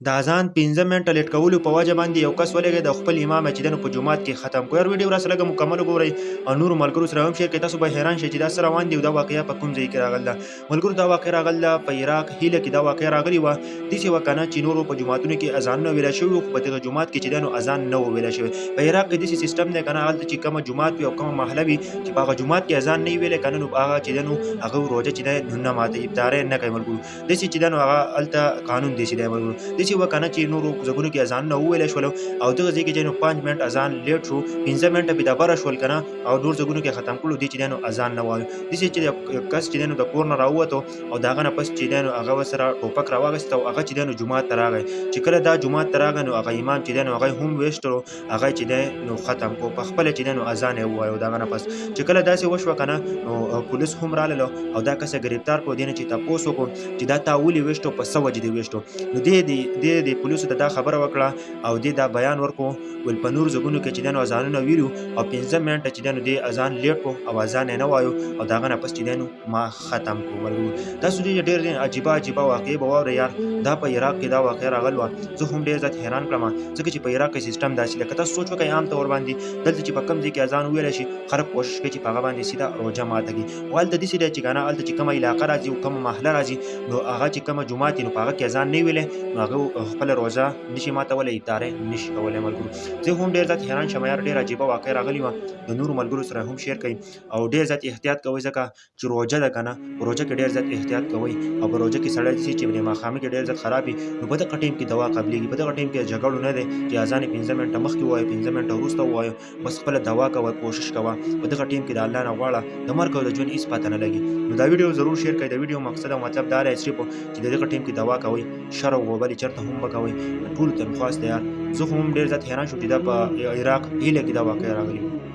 د اذان 15 منټه لیټ کولو په وجه باندې یو کس ولګي د خپل امام چې دنه په جمعات کې ختم کوی ویډیو را سره مکمل وګورئ او نور ملګرو سره هم شیر کړئ. تاسو به حیران شئ چې دا سره روان دی او دا واقعیا په کوم ځای کې راغله. ملګرو دا واقعیا راغله په عراق هیله کې دا واقعیا راغلی و د سی وکنه چې نورو په جمعاتونو کې اذان نه ویل شوی خو په دغه جمعات کې چې دنه اذان نه ویل شوی. په عراق کې د سیستم نه کنه حالت چې کوم جمعات او کوم محله وي چې په هغه جمعات کې اذان نه ویل کنه نو هغه چې دنه هغه روزه چې نه ماته افطار نه کوي. ملګرو د سی چې دنه هغه الته قانون دی چې ملګرو د سی وکنه چې نورو زګونو کې اذان نه ویل شول او دغه ځکه چې 5 منټ اذان لیټ شو 15 منټه به دا بار شول کنه او نور زګونو کې ختم کړو دي چې دنه اذان نه وایو. د سی چې کس چې دنه د کور نه راووته او داغه نه پس چې دنه هغه وسره ټوپک راوغست او هغه چې دنه جمعه تراغی چې کله دا جمعه تراغ نو هغه امام چې دنه هغه هم وشترو هغه چې دنه ختم کو په خپل چې دنه اذان وایو. داغه نه پس چې کله داسې وشو کنه نو پولیس هم رااله او دا کس گرفتار کو دینه چې تاسو کو چې دا تاولی وشتو په سوج دی وشتو نو د پولیسو ته دا خبره وکړه او دا بیان ورکو ول په نور زګونو کې چې دنه اذانونه ویلو او 15 منټه چې دنه د اذان لیټ کو او اذان نه وایو او داغه نه پس چې دنه ما ختم کو. ورغلو تاسو دې ډېر عجیب واقعي به وره یار دا په عراق کې دا واقع راغلو زه هم ډېر ځات حیران کړم ځکه چې په عراق کې سیستم داسې لکه تاسو سوچ وکړئ عام طور باندې دلته چې په کم ځای کې اذان ویل شي خراب کوشش کوي چې په هغه باندې سیده روزه ماته کی ولته دې سیده چې کنه الته چې کومه علاقه راځي او کومه محله راځي نو هغه چې کومه جمعه نو په هغه کې اذان نه ویل نو هغه خپل روزه نشي ماته ولې افطار نشي کولای. ملګرو زه هم ډېر ځات حیران شم یار ډېر عجیب واقع راغلی و د نور ملګرو سره هم شیر کړئ او ډېر ځات احتیاط کوئ ځکه چې روزه ده کنه روزه کې ډېر ځات احتیاط کوئ او په روزه کې سړی چې په ماښام کې ډېر ځات خرابي نو په دغه ټیم کې دوا قبليږي په دغه ټیم کې جګړه نه ده چې اذان 15 منټه مخکې وایي 15 منټه وروسته وایي بس خپل دوا کوي کوشش کوه په دغه ټیم کې د الله نه غواړه د مرګ او د ژوند هیڅ پته نه لګي. نو دا ویډیو ضرور شیر کړئ. د ویډیو مقصد او مطلب دا دی چې دغه ټیم کې دوا کوي شر او غوبل چرته هم وکوي ټول تنخواست دی یار. زه هم ډېر ځات حیران شوم چې دا په عراق هیله کې دا واقع راغلی.